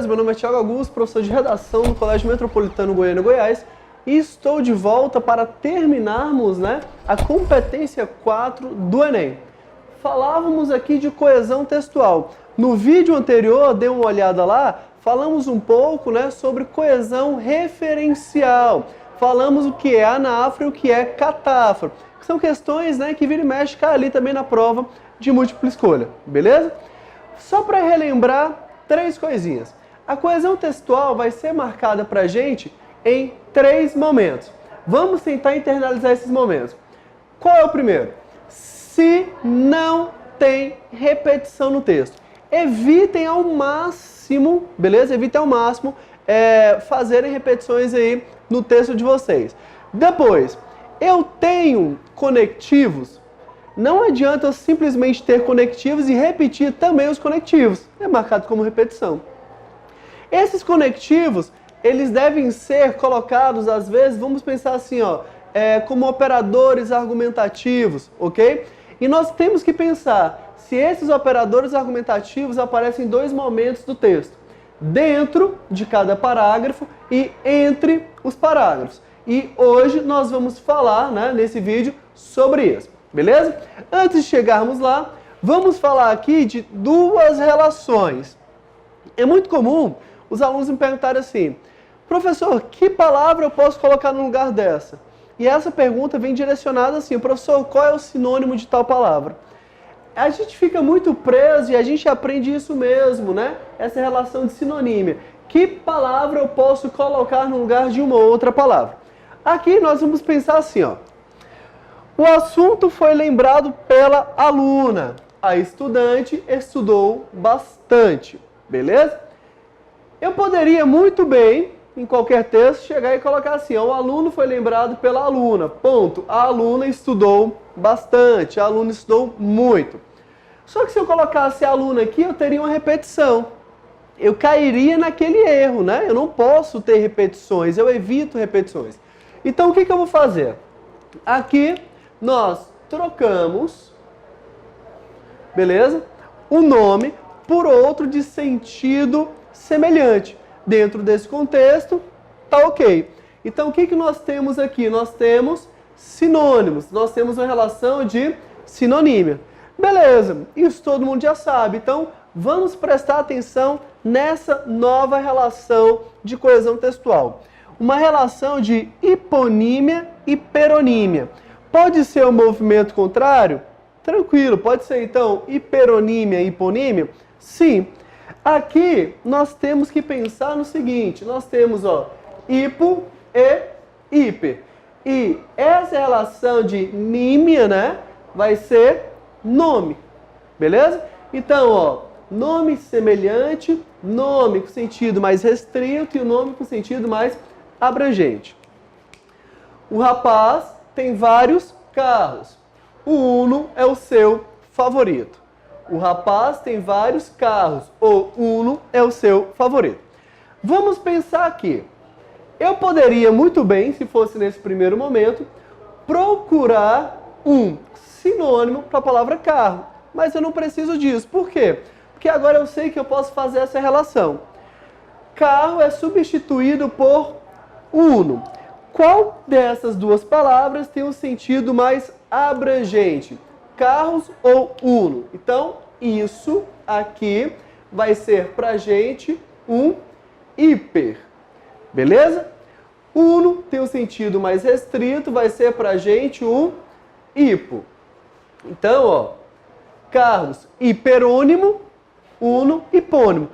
Meu nome é Thiago Augusto, professor de redação no Colégio Metropolitano Goiânia, Goiás, e estou de volta para terminarmos, a competência 4 do Enem. Falávamos aqui de coesão textual. No vídeo anterior, dê uma olhada lá, falamos um pouco, sobre coesão referencial. Falamos o que é anáfora e o que é catáfora. Que são questões, que vira e mexe cai ali também na prova de múltipla escolha, beleza? Só para relembrar 3 coisinhas. A coesão textual vai ser marcada para a gente em 3 momentos. Vamos tentar internalizar esses momentos. Qual é o primeiro? Se não tem repetição no texto. Evitem ao máximo, beleza? Evitem ao máximo fazerem repetições aí no texto de vocês. Depois, eu tenho conectivos. Não adianta eu simplesmente ter conectivos e repetir também os conectivos. É marcado como repetição. Esses conectivos, eles devem ser colocados, às vezes, vamos pensar assim, como operadores argumentativos, ok? E nós temos que pensar se esses operadores argumentativos aparecem em 2 momentos do texto. Dentro de cada parágrafo e entre os parágrafos. E hoje nós vamos falar, nesse vídeo, sobre isso. Beleza? Antes de chegarmos lá, vamos falar aqui de 2 relações. É muito comum os alunos me perguntarem assim: professor, que palavra eu posso colocar no lugar dessa? E essa pergunta vem direcionada assim: professor, qual é o sinônimo de tal palavra? A gente fica muito preso e a gente aprende isso mesmo, Essa relação de sinonímia. Que palavra eu posso colocar no lugar de uma outra palavra? Aqui nós vamos pensar assim, O assunto foi lembrado pela aluna. A estudante estudou bastante. Beleza? Eu poderia muito bem, em qualquer texto, chegar e colocar assim: o aluno foi lembrado pela aluna. Ponto. A aluna estudou bastante. A aluna estudou muito. Só que se eu colocasse a aluna aqui, eu teria uma repetição. Eu cairia naquele erro, Eu não posso ter repetições. Eu evito repetições. Então, o que eu vou fazer? Aqui, nós trocamos, beleza? O nome por outro de sentido semelhante. Dentro desse contexto, tá ok. Então, o que nós temos aqui? Nós temos sinônimos. Nós temos uma relação de sinonímia. Beleza, isso todo mundo já sabe. Então, vamos prestar atenção nessa nova relação de coesão textual. Uma relação de hiponímia e hiperonímia. Pode ser um movimento contrário? Tranquilo. Pode ser, então, hiperonímia e hiponímia? Sim. Aqui, nós temos que pensar no seguinte. Nós temos, hipo e hiper. E essa relação de nímia, vai ser nome. Beleza? Então, nome semelhante, nome com sentido mais restrito e o nome com sentido mais abrangente. O rapaz tem vários carros. O Uno é o seu favorito. O rapaz tem vários carros. O Uno é o seu favorito. Vamos pensar aqui. Eu poderia muito bem, se fosse nesse primeiro momento, procurar um sinônimo para a palavra carro. Mas eu não preciso disso. Por quê? Porque agora eu sei que eu posso fazer essa relação. Carro é substituído por Uno. Qual dessas 2 palavras tem um sentido mais abrangente? Carros ou Uno? Então, isso aqui vai ser pra gente um hiper. Beleza? Uno tem um sentido mais restrito, vai ser pra gente um hipo. Então, carros hiperônimo, Uno hipônimo.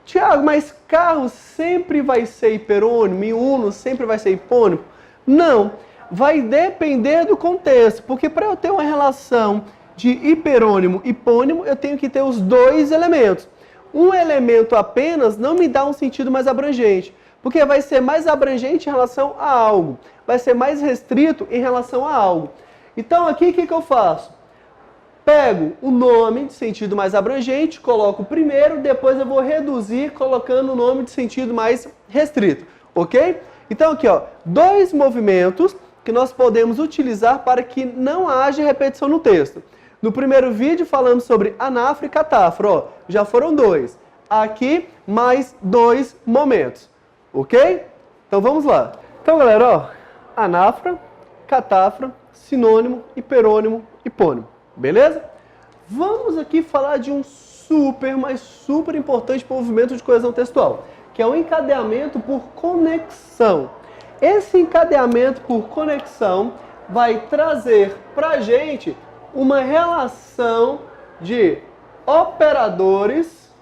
Tiago, mas carro sempre vai ser hiperônimo e Uno sempre vai ser hipônimo? Não, vai depender do contexto, porque para eu ter uma relação de hiperônimo e hipônimo, eu tenho que ter os 2 elementos. Um elemento apenas não me dá um sentido mais abrangente, porque vai ser mais abrangente em relação a algo, vai ser mais restrito em relação a algo. Então aqui o que eu faço? Pego o nome de sentido mais abrangente, coloco primeiro, depois eu vou reduzir colocando o nome de sentido mais restrito, ok? Então aqui, 2 movimentos que nós podemos utilizar para que não haja repetição no texto. No primeiro vídeo falamos sobre anáfora e catáfora, já foram 2. aqui mais 2 momentos, ok? Então vamos lá. Então, galera, ó, anáfora, catáfora, sinônimo, hiperônimo, hipônimo, beleza? Vamos aqui falar de um super, mas super importante movimento de coesão textual, que é o encadeamento por conexão. Esse encadeamento por conexão vai trazer para a gente uma relação de operadores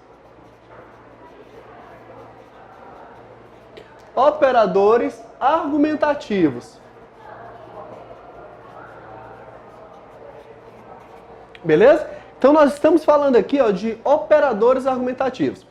argumentativos. Beleza? Então nós estamos falando aqui, ó, de operadores argumentativos.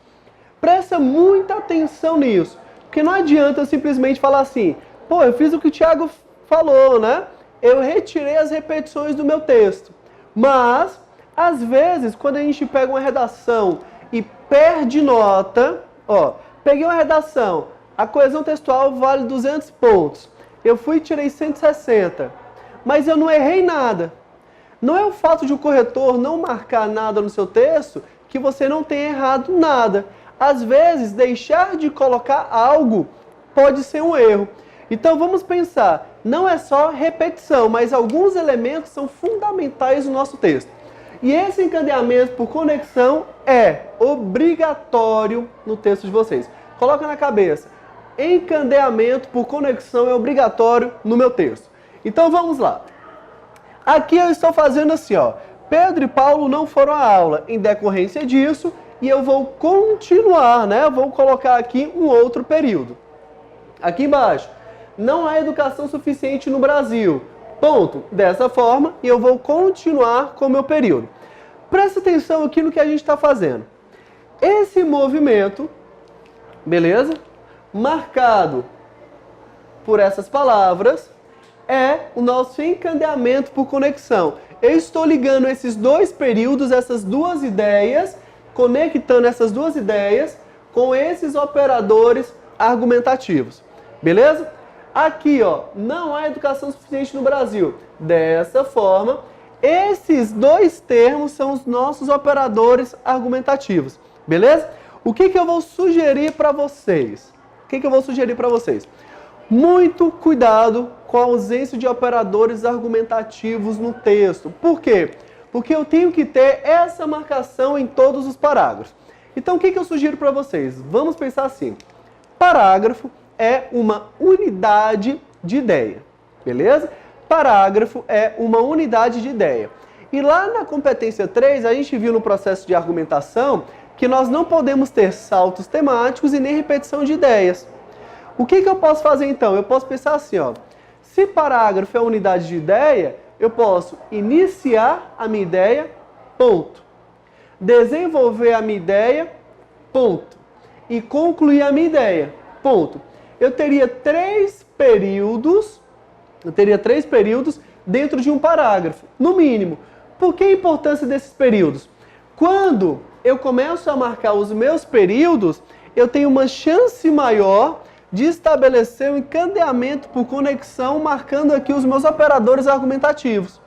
Presta muita atenção nisso, porque não adianta eu simplesmente falar assim, pô, eu fiz o que o Thiago falou, né? Eu retirei as repetições do meu texto. Mas, às vezes, quando a gente pega uma redação e perde nota, ó, peguei uma redação, a coesão textual vale 200 pontos. Eu fui e tirei 160, mas eu não errei nada. Não é o fato de o corretor não marcar nada no seu texto que você não tenha errado nada. Às vezes, deixar de colocar algo pode ser um erro. Então, vamos pensar, não é só repetição, mas alguns elementos são fundamentais no nosso texto. E esse encadeamento por conexão é obrigatório no texto de vocês. Coloca na cabeça, encadeamento por conexão é obrigatório no meu texto. Então, vamos lá. Aqui eu estou fazendo assim, ó. Pedro e Paulo não foram à aula em decorrência disso e eu vou continuar, né? Eu vou colocar aqui um outro período. Aqui embaixo, não há educação suficiente no Brasil. Ponto. Dessa forma, eu vou continuar com o meu período. Presta atenção aqui no que a gente está fazendo. Esse movimento, beleza? Marcado por essas palavras, é o nosso encadeamento por conexão. Eu estou ligando esses dois períodos, essas duas ideias, conectando essas duas ideias com esses operadores argumentativos. Beleza? Aqui, ó, não há educação suficiente no Brasil. Dessa forma, esses dois termos são os nossos operadores argumentativos. Beleza? O que eu vou sugerir para vocês? Muito cuidado com a ausência de operadores argumentativos no texto. Por quê? Porque eu tenho que ter essa marcação em todos os parágrafos. Então, o que eu sugiro para vocês? Vamos pensar assim. Parágrafo é uma unidade de ideia. Beleza? Parágrafo é uma unidade de ideia. E lá na competência 3, a gente viu no processo de argumentação que nós não podemos ter saltos temáticos e nem repetição de ideias. O que eu posso fazer então? Eu posso pensar assim, ó. Se parágrafo é unidade de ideia, eu posso iniciar a minha ideia, ponto. Desenvolver a minha ideia, ponto. E concluir a minha ideia, ponto. Eu teria três períodos dentro de um parágrafo, no mínimo. Por que a importância desses períodos? Quando eu começo a marcar os meus períodos, eu tenho uma chance maior de estabelecer um encadeamento por conexão, marcando aqui os meus operadores argumentativos.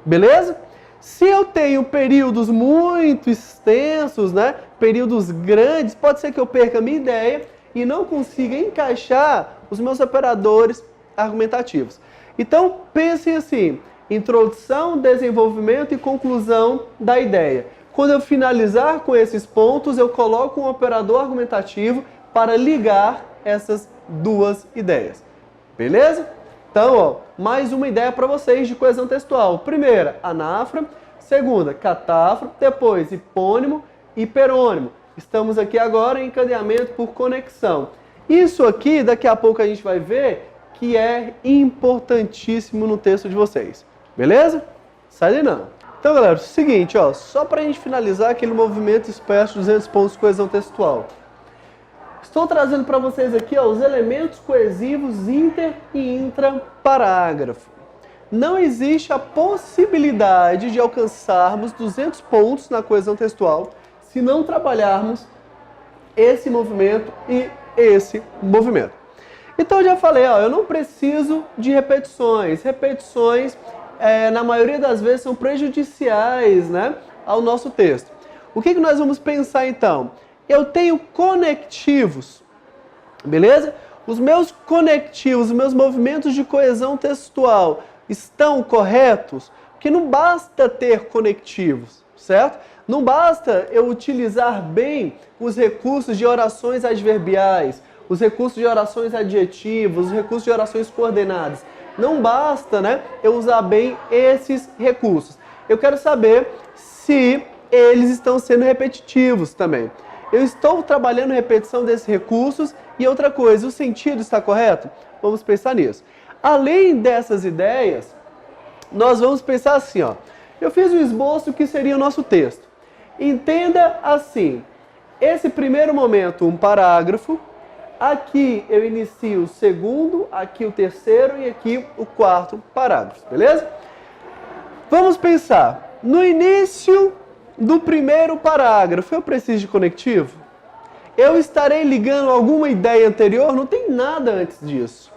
Beleza? Se eu tenho períodos muito extensos, né, períodos grandes, pode ser que eu perca a minha ideia e não consiga encaixar os meus operadores argumentativos. Então, pensem assim, introdução, desenvolvimento e conclusão da ideia. Quando eu finalizar com esses pontos, eu coloco um operador argumentativo para ligar essas duas ideias. Beleza? Então, ó, mais uma ideia para vocês de coesão textual. Primeira, anáfora. Segunda, catáfora. Depois, hipônimo e hiperônimo. Estamos aqui agora em encadeamento por conexão. Isso aqui, daqui a pouco a gente vai ver que é importantíssimo no texto de vocês. Beleza? Sai daí não. Então, galera, é o seguinte, ó, só para a gente finalizar aquele movimento esperto de 200 pontos de coesão textual. Estou trazendo para vocês aqui, ó, os elementos coesivos inter e intra-parágrafo. Não existe a possibilidade de alcançarmos 200 pontos na coesão textual se não trabalharmos esse movimento e esse movimento. Então, eu já falei, ó, eu não preciso de repetições. Repetições, na maioria das vezes, são prejudiciais, né, ao nosso texto. O que nós vamos pensar, então? eu tenho conectivos, beleza? Os meus conectivos, os meus movimentos de coesão textual estão corretos? Porque não basta ter conectivos, certo? Não basta eu utilizar bem os recursos de orações adverbiais, os recursos de orações adjetivas, os recursos de orações coordenadas. Não basta, né, eu usar bem esses recursos. Eu quero saber se eles estão sendo repetitivos também. Eu estou trabalhando repetição desses recursos e outra coisa, o sentido está correto? Vamos pensar nisso. Além dessas ideias, nós vamos pensar assim, ó. Eu fiz um esboço que seria o nosso texto. Entenda assim, esse primeiro momento, um parágrafo, aqui eu inicio o segundo, aqui o terceiro e aqui o quarto parágrafo, beleza? Vamos pensar, no início do primeiro parágrafo, eu preciso de conectivo? Eu estarei ligando alguma ideia anterior? Não tem nada antes disso,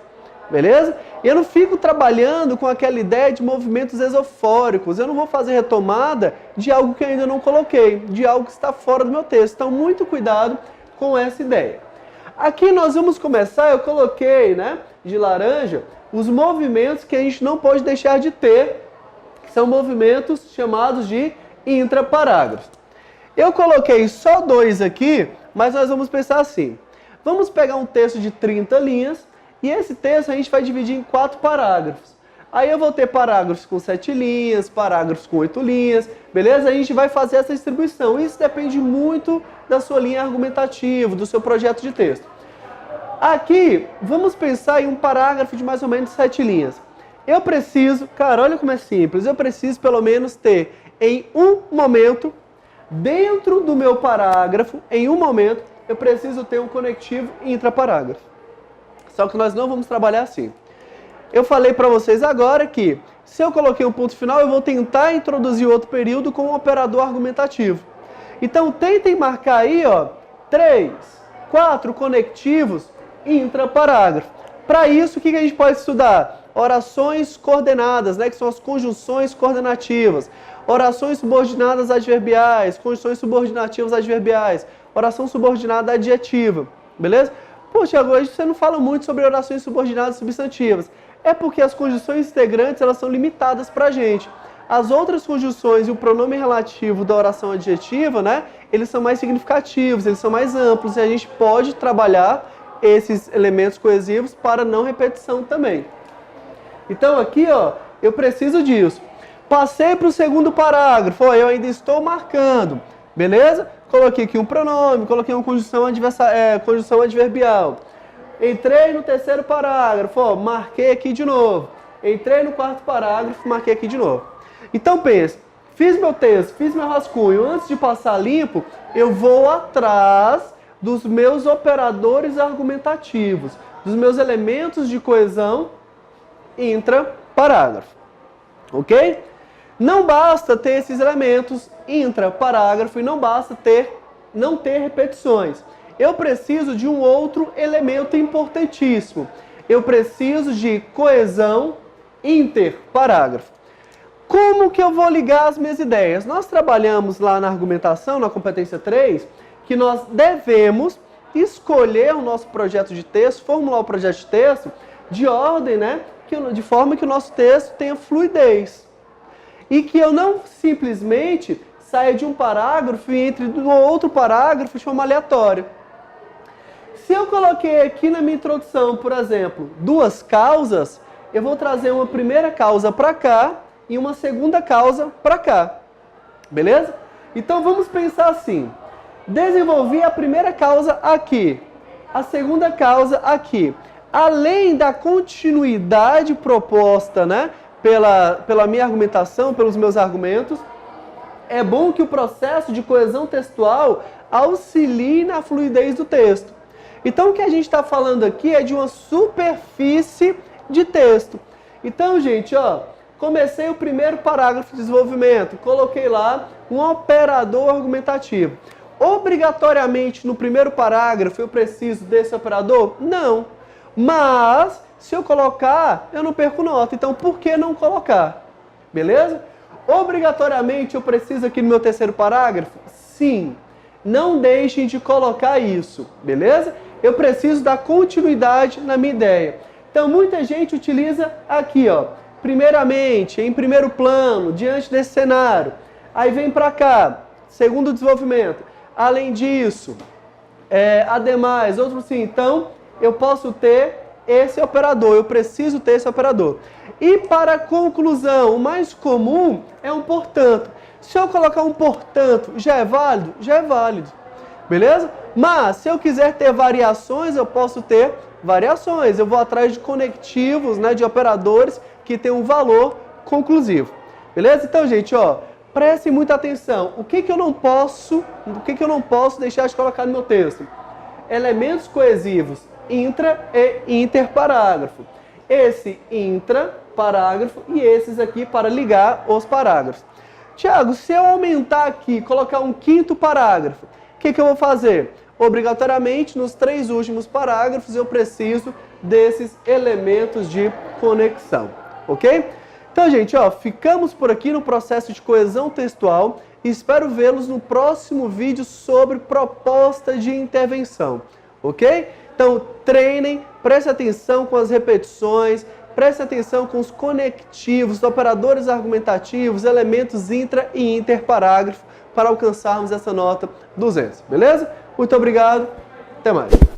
beleza? Eu não fico trabalhando com aquela ideia de movimentos esofóricos, eu não vou fazer retomada de algo que eu ainda não coloquei, de algo que está fora do meu texto. Então, muito cuidado com essa ideia. Aqui nós vamos começar, eu coloquei, né, de laranja, os movimentos que a gente não pode deixar de ter, que são movimentos chamados de intraparágrafos. Eu coloquei só 2 aqui, mas nós vamos pensar assim. Vamos pegar um texto de 30 linhas e esse texto a gente vai dividir em 4 parágrafos. Aí eu vou ter parágrafos com 7 linhas, parágrafos com 8 linhas, beleza? A gente vai fazer essa distribuição. Isso depende muito da sua linha argumentativa, do seu projeto de texto. Aqui, vamos pensar em um parágrafo de mais ou menos 7 linhas. Eu preciso, cara, olha como é simples, eu preciso pelo menos ter em um momento, dentro do meu parágrafo, em um momento, eu preciso ter um conectivo intraparágrafo. Só que nós não vamos trabalhar assim. Eu falei para vocês agora que, se eu coloquei um ponto final, eu vou tentar introduzir outro período com um operador argumentativo. Então, tentem marcar aí, ó, 3, 4 conectivos intraparágrafo. Para isso, o que a gente pode estudar? Orações coordenadas, né, que são as conjunções coordenativas. Orações subordinadas adverbiais, conjunções subordinativas adverbiais, oração subordinada adjetiva, beleza? Poxa, hoje você não fala muito sobre orações subordinadas substantivas. É porque as conjunções integrantes, elas são limitadas para a gente. As outras conjunções e o pronome relativo da oração adjetiva, né, eles são mais significativos, eles são mais amplos e a gente pode trabalhar esses elementos coesivos para não repetição também. Então aqui, ó, eu preciso disso. Passei para o segundo parágrafo, ó, eu ainda estou marcando, beleza? Coloquei aqui um pronome, coloquei uma conjunção adverbial. Entrei no terceiro parágrafo, ó, marquei aqui de novo. Entrei no quarto parágrafo, marquei aqui de novo. Então pensa, fiz meu texto, fiz meu rascunho, antes de passar limpo, eu vou atrás dos meus operadores argumentativos, dos meus elementos de coesão intraparágrafo, ok? Não basta ter esses elementos intraparágrafo e não basta não ter repetições. Eu preciso de um outro elemento importantíssimo. Eu preciso de coesão interparágrafo. Como que eu vou ligar as minhas ideias? Nós trabalhamos lá na argumentação, na competência 3, que nós devemos escolher o nosso projeto de texto, formular o projeto de texto de ordem, né, de forma que o nosso texto tenha fluidez. E que eu não simplesmente saia de um parágrafo e entre no outro parágrafo de forma aleatória. Se eu coloquei aqui na minha introdução, por exemplo, 2 causas, eu vou trazer uma primeira causa para cá e uma segunda causa para cá. Beleza? Então vamos pensar assim. Desenvolvi a primeira causa aqui, a segunda causa aqui. Além da continuidade proposta, né, pela minha argumentação, pelos meus argumentos, é bom que o processo de coesão textual auxilie na fluidez do texto. Então o que a gente está falando aqui é de uma superfície de texto. Então, gente, ó, comecei o primeiro parágrafo de desenvolvimento, coloquei lá um operador argumentativo. Obrigatoriamente no primeiro parágrafo eu preciso desse operador? Não. Mas, se eu colocar, eu não perco nota. Então, por que não colocar? Beleza? Obrigatoriamente eu preciso aqui no meu terceiro parágrafo? Sim. Não deixem de colocar isso, beleza? Eu preciso dar continuidade na minha ideia. Então, muita gente utiliza aqui, ó, primeiramente, em primeiro plano, diante desse cenário. Aí vem para cá, segundo desenvolvimento. Além disso, ademais, outro sim. Então, eu posso ter esse operador, eu preciso ter esse operador. E para a conclusão, o mais comum é um portanto. Se eu colocar um portanto, já é válido? Já é válido. Beleza? Mas, se eu quiser ter variações, eu posso ter variações. Eu vou atrás de conectivos, né, de operadores que tem um valor conclusivo. Beleza? Então, gente, ó, prestem muita atenção. O que eu não posso deixar de colocar no meu texto? Elementos coesivos intra e interparágrafo. Esse intra-parágrafo e esses aqui para ligar os parágrafos. Tiago, se eu aumentar aqui, colocar um quinto parágrafo, o que eu vou fazer? Obrigatoriamente, nos 3 últimos parágrafos, eu preciso desses elementos de conexão, ok? Então, gente, ó, ficamos por aqui no processo de coesão textual e espero vê-los no próximo vídeo sobre proposta de intervenção, ok? Então, treinem, preste atenção com as repetições, preste atenção com os conectivos, operadores argumentativos, elementos intra e interparágrafo para alcançarmos essa nota 200, beleza? Muito obrigado, até mais.